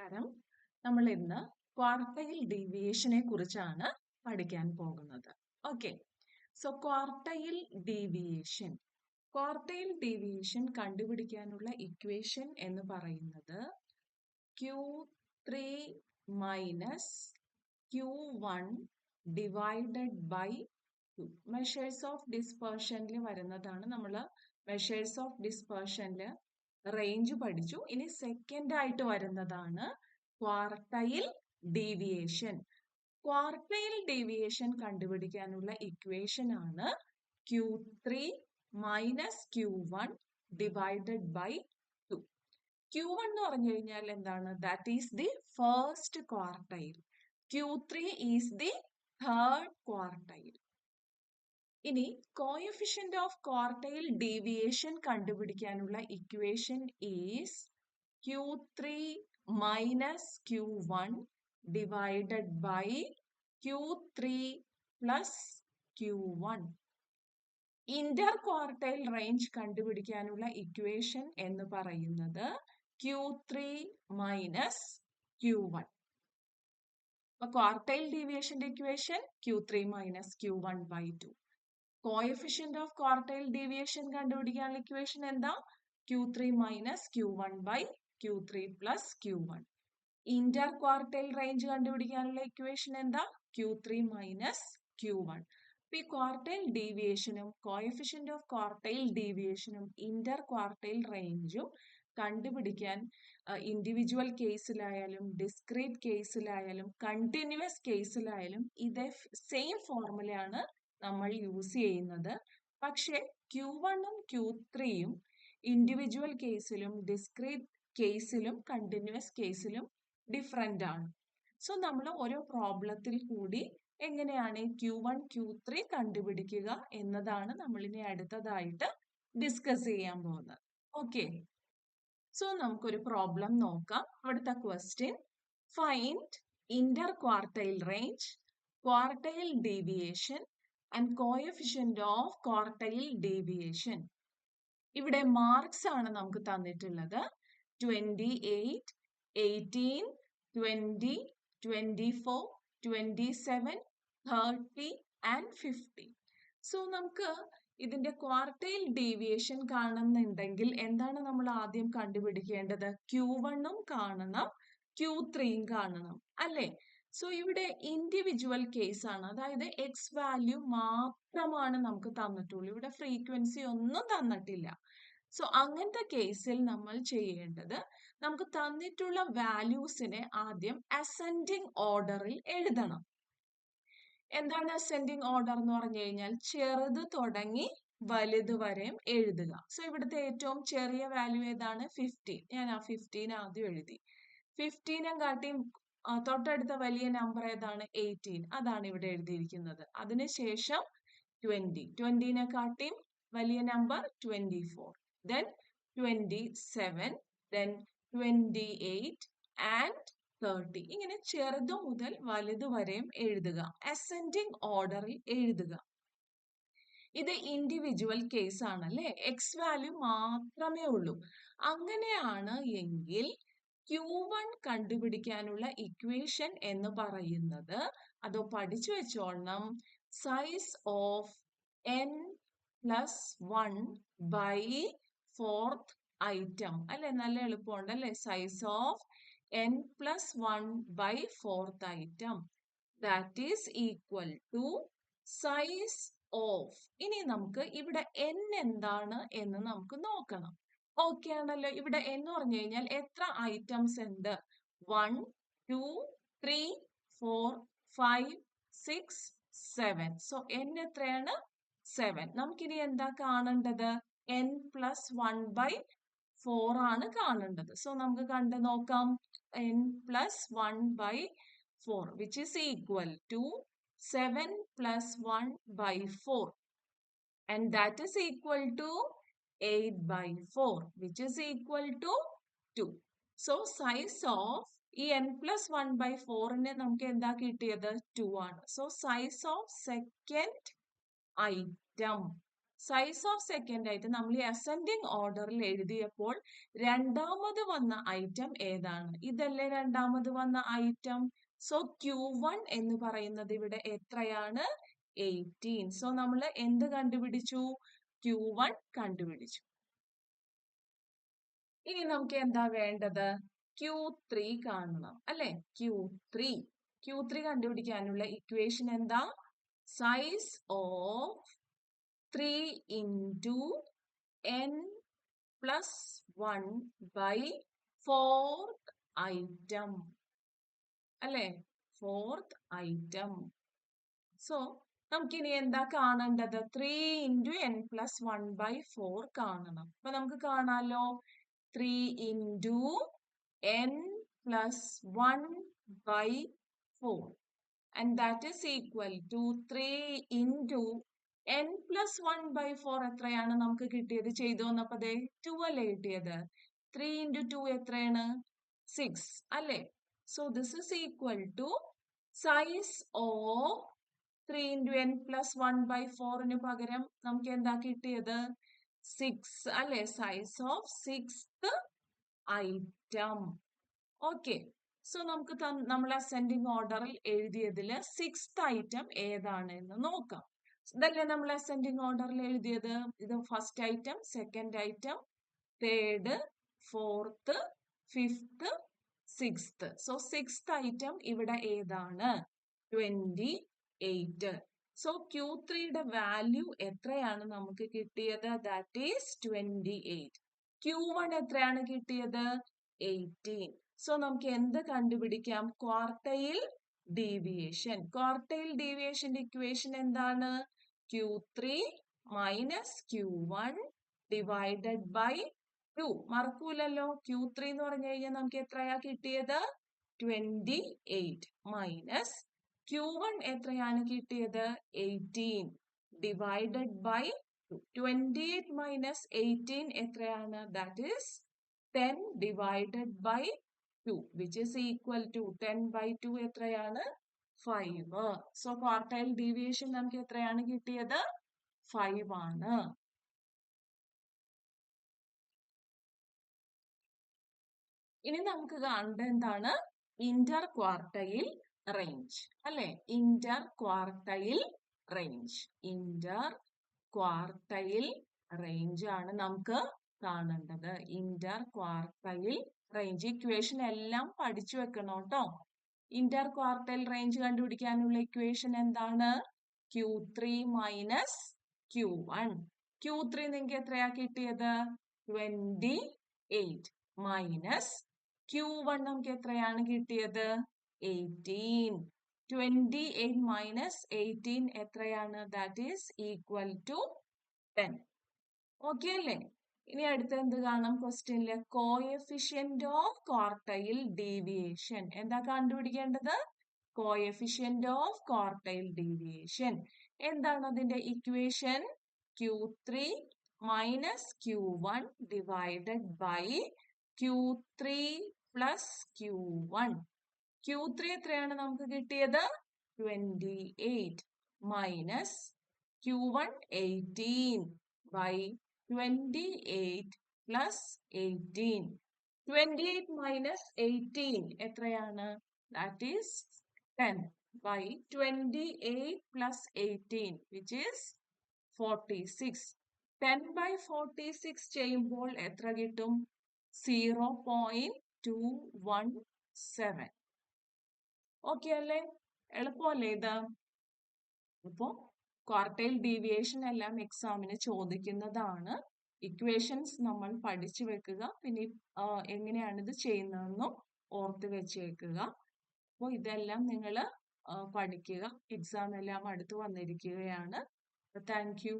നമസ്കാരം. നമ്മൾ ഇന്ന് ക്വാർട്ടൈൽ ഡീവിയേഷനെ കുറിച്ചാണ് പഠിക്കാൻ പോകുന്നത്. ഓക്കെ, സോ ക്വാർട്ടൈൽ ഡീവിയേഷൻ കണ്ടുപിടിക്കാനുള്ള ഇക്വേഷൻ എന്ന് പറയുന്നത് Q3 minus Q1 divided by 2. Measures of ഡിസ്പെർഷനിൽ വരുന്നതാണ്. നമ്മൾ മെഷേഴ്സ് ഓഫ് ഡിസ്പെർഷനിൽ റേഞ്ച് പഠിച്ചു. ഇനി സെക്കൻഡ് ആയിട്ട് വരുന്നതാണ് ക്വാർട്ടൈൽ ഡീവിയേഷൻ. ക്വാർട്ടൈൽ ഡീവിയേഷൻ കണ്ടുപിടിക്കാനുള്ള ഇക്വേഷൻ ആണ് Q3 minus Q1 divided by 2. Q1 എന്ന് പറഞ്ഞു കഴിഞ്ഞാൽ എന്താണ്? That is the first quartile. Q3 is the third quartile. ഇനി കോഎഫിഷ്യന്റ് ഓഫ് ക്വാർട്ടൈൽ ഡീവിയേഷൻ കണ്ടുപിടിക്കാനുള്ള equation is Q3 minus Q1 divided by Q3 plus Q1. Inter quartile range കണ്ടുപിടിക്കാനുള്ള equation എന്ന് പറയുന്നത് Q3 minus Q1. Quartile ഡീവിയേഷന്റെ equation Q3 minus Q1 by 2. Coefficient of quartile deviation കണ്ടുപിടിക്കാനുള്ള equation എന്താ? Q3 minus Q1 by Q3 plus Q1. Inter quartile range കണ്ടുപിടിക്കാനുള്ള equation എന്താ? Q3 minus Q1. ഈ quartile ഡീവിയേഷനും കോഎഫിഷ്യന്റ് ഓഫ് ക്വാർട്ടൈൽ ഡീവിയേഷനും inter quartile റേഞ്ചും കണ്ടുപിടിക്കാൻ ഇൻഡിവിജ്വൽ കേസിലായാലും ഡിസ്ക്രീറ്റ് കേസിലായാലും കണ്ടിന്യൂസ് കേസിലായാലും ഇതേ സെയിം ഫോർമുലയാണ് നമ്മൾ യൂസ് ചെയ്യുന്നത്. പക്ഷെ Q1ഉം Q3യും ഇൻഡിവിജ്വൽ കേസിലും ഡിസ്ക്രീറ്റ് കേസിലും കണ്ടിന്യൂസ് കേസിലും ഡിഫറെന്റ് ആണ്. സോ നമ്മൾ ഓരോ പ്രോബ്ലത്തിൽ കൂടി എങ്ങനെയാണ് Q1 Q3 കണ്ടുപിടിക്കുക എന്നതാണ് നമ്മൾ ഇനി അടുത്തതായിട്ട് ഡിസ്കസ് ചെയ്യാൻ പോകുന്നത്. ഓക്കെ, സോ നമുക്കൊരു പ്രോബ്ലം നോക്കാം. അവിടുത്തെ question: find Inter quartile range, quartile deviation and coefficient of quartile deviation. ഇവിടെ മാർക്സ് ആണ് നമുക്ക് തന്നിട്ടുള്ളത്. 28, 18, 20, 24, 27, 30 ആൻഡ് 50. സോ നമുക്ക് ഇതിന്റെ ക്വാർട്ടൈൽ ഡീവിയേഷൻ കാണുന്നുണ്ടെങ്കിൽ എന്താണ് നമ്മൾ ആദ്യം കണ്ടുപിടിക്കേണ്ടത്? Q1ഉം കാണണം, Q3യും കാണണം, അല്ലേ? സോ ഇവിടെ ഇൻഡിവിജ്വൽ കേസ് ആണ്, അതായത് എക്സ് വാല്യൂ മാത്രമാണ് നമുക്ക് തന്നിട്ടുള്ളൂ. ഇവിടെ ഫ്രീക്വൻസി ഒന്നും തന്നിട്ടില്ല. സോ അങ്ങനത്തെ കേസിൽ നമ്മൾ ചെയ്യേണ്ടത്, നമുക്ക് തന്നിട്ടുള്ള വാല്യൂസിനെ ആദ്യം അസെൻഡിങ് ഓർഡറിൽ എഴുതണം. എന്താണ് അസെൻഡിങ് ഓർഡർ എന്ന് പറഞ്ഞു കഴിഞ്ഞാൽ ചെറുത് തുടങ്ങി വലുത് വരെയും എഴുതുക. സോ ഇവിടുത്തെ ഏറ്റവും ചെറിയ വാല്യൂ ഏതാണ്? 15. ഞാൻ ആ 15 ആദ്യം എഴുതി. 15 കാട്ടി തൊട്ടടുത്ത വലിയ നമ്പർ ഏതാണ്? 18. അതാണ് ഇവിടെ എഴുതിയിരിക്കുന്നത്. അതിനുശേഷം 20. 20 കാട്ടിയും വലിയ നമ്പർ 24. Then 27, then 28 and 30. ഇങ്ങനെ ചെറുത് മുതൽ വലുത് വരെയും എഴുതുക. അസെൻഡിങ് ഓർഡറിൽ എഴുതുക. ഇത് ഇൻഡിവിജ്വൽ കേസ് ആണ്, അല്ലെ? എക്സ് വാല്യൂ മാത്രമേ ഉള്ളൂ. അങ്ങനെയാണ് എങ്കിൽ Q1 കണ്ടുപിടിക്കാനുള്ള ഇക്വേഷൻ എന്ന് പറയുന്നത്, അതോ പഠിച്ചു വെച്ചോണം, size of n plus 1 by 4th item, അല്ലെ? നല്ല എളുപ്പമുണ്ട്, അല്ലെ? Size of n plus 1 by 4th item, that is equal to size of. ഇനി നമുക്ക് ഇവിടെ n എന്താണ് എന്ന് നമുക്ക് നോക്കണം. ഓക്കെ ആണല്ലോ? ഇവിടെ എന്ന് പറഞ്ഞു കഴിഞ്ഞാൽ എത്ര ഐറ്റംസ് ഉണ്ട്? 1, 2, 3, 4, 5, 6, 7. സോ n എത്രയാണ്? 7. നമുക്കിനി എന്താ കാണേണ്ടത്? n പ്ലസ് 1 ബൈ 4 ആണ് കാണേണ്ടത്. സോ നമുക്ക് കണ്ടു നോക്കാം. n plus 1 by 4 which is equal to 7 plus 1 by 4 and that is equal to 8 by 4 which is equal to 2. So size of ഈ n plus 1 by 4നെ നമുക്ക് എന്താ കിട്ടിയത്? 2 ആണ്. So size of second item size of second ആയിട്ട് നമ്മൾ ഈ ascending ഓർഡറിൽ എഴുതിയപ്പോൾ രണ്ടാമത് വന്ന ഐറ്റം ഏതാണ്? ഇതല്ലേ രണ്ടാമത് വന്ന ഐറ്റം. സോ Q1 എന്ന് പറയുന്നത് ഇവിടെ എത്രയാണ്? 18. സോ നമ്മൾ എന്ത് കണ്ടുപിടിച്ചു? Q1 കണ്ടുപിടിച്ചു. ഇനി നമുക്ക് എന്താ വേണ്ടത്? Q3 കാണണം അല്ലെ? Q3 കണ്ടുപിടിക്കാനുള്ള ഇക്വേഷൻ എന്താ? Size of 3 into n plus 1 by 4th item അല്ലെ? 4th item. സോ നമുക്കിനി എന്താ കാണേണ്ടത്? 3 into n plus 1 by 4 കാണണം. അപ്പൊ നമുക്ക് കാണാലോ 3 into n plus 1 by 4 and that is equal to 3 into n plus 1 by 4 എത്രയാണ് നമുക്ക് കിട്ടിയത്? ചെയ്തു വന്നപ്പോ 2 അല്ലേ കിട്ടിയത്? 3 into 2 എത്രയാണ്? 6 അല്ലേ? So this is equal to size of 3 into n plus 1 by 4 പകരം നമുക്ക് എന്താ കിട്ടിയത്? 6 അല്ലേ? Size of 6th item. Okay. So നമുക്ക് നമ്മൾ അസെൻഡിങ് ഓർഡറിൽ എഴുതിയതിൽ 6th item ഏതാണ് എന്ന് നോക്കാം. ഇതല്ലേ നമ്മൾ അസെൻഡിങ് ഓർഡറിൽ എഴുതിയത്? ഇത് first item, second item, third, fourth, fifth, sixth. So 6th item ഇവിടെ ഏതാണ്? 28. സോ Q3യുടെ വാല്യൂ എത്രയാണ് നമുക്ക് കിട്ടിയത്? That is 28. Q1 എത്രയാണ് കിട്ടിയത്? 18. സോ നമുക്ക് എന്ത് കണ്ടുപിടിക്കാം? Quartile deviation. ക്വാർട്ടൈൽ ഡീവിയേഷന്റെ ഇക്വേഷൻ എന്താണ്? Q3 minus Q1 divided by 2. മറക്കൂലല്ലോ. Q3 എന്ന് പറഞ്ഞു കഴിഞ്ഞാൽ നമുക്ക് എത്രയാ കിട്ടിയത്? 28 minus Q1 എത്രയാണ് കിട്ടിയത്? 18 divided by 2. 28 minus 18 എത്രയാണ്? That is 10 divided by 2 which is equal to 10 by 2 എത്രയാണ്? 5. സോ ക്വാർട്ടൈൽ ഡീവിയേഷൻ നമുക്ക് എത്രയാണ് കിട്ടിയത്? 5 ആണ്. ഇനി നമുക്ക് കാണേണ്ടത് എന്താണ്? ഇന്റർ ക്വാർട്ടൈൽ റേഞ്ച് അല്ലെ? Inter quartile range. Inter quartile range ആണ് നമുക്ക് കാണേണ്ടത്. Inter quartile range. ഇക്വേഷൻ എല്ലാം പഠിച്ചു വെക്കണം കേട്ടോ. ഇന്റർ ക്വാർട്ടൈൽ റേഞ്ച് കണ്ടുപിടിക്കാനുള്ള ഇക്വേഷൻ എന്താണ്? Q3 minus Q1. Q3 നിങ്ങൾക്ക് എത്രയാ കിട്ടിയത്? 28 minus Q1 നമുക്ക് എത്രയാണ് കിട്ടിയത്? 18. 28 minus 18 എത്രയാണ്? That is equal to 10. Okay അല്ലേ? ഇനി അടുത്ത എന്ത് കാണാം ക്വസ്റ്റ്യനില്? Coefficient of quartile deviation. എന്താ കണ്ടുപിടിക്കേണ്ടത്? Coefficient of quartile deviation. എന്താണ് അതിന്റെ equation? Q3 minus Q1 divided by Q3 plus Q1. Q3 എത്രയാണ് നമുക്ക് കിട്ടിയത്? 28 minus Q1 18 by 28 plus 18. 28 minus 18 എത്രയാണ്? That is 10 by 28 plus 18 which is 46. 10 by 46 ചെയ്യുമ്പോൾ എത്ര കിട്ടും? 0.217. ഓക്കെ അല്ലേ? എളുപ്പമല്ലേ ഇത്? അപ്പോ ക്വാർട്ടൈൽ ഡീവിയേഷൻ എല്ലാം എക്സാമിന് ചോദിക്കുന്നതാണ്. ഇക്വേഷൻസ് നമ്മൾ പഠിച്ചു വെക്കുക. പിന്നെ എങ്ങനെയാണ് ഇത് ചെയ്യുന്നതെന്നും ഓർത്ത് വെച്ചേക്കുക. അപ്പോൾ ഇതെല്ലാം നിങ്ങൾ പഠിക്കുക. എക്സാം എല്ലാം അടുത്ത് വന്നിരിക്കുകയാണ്. Thank you.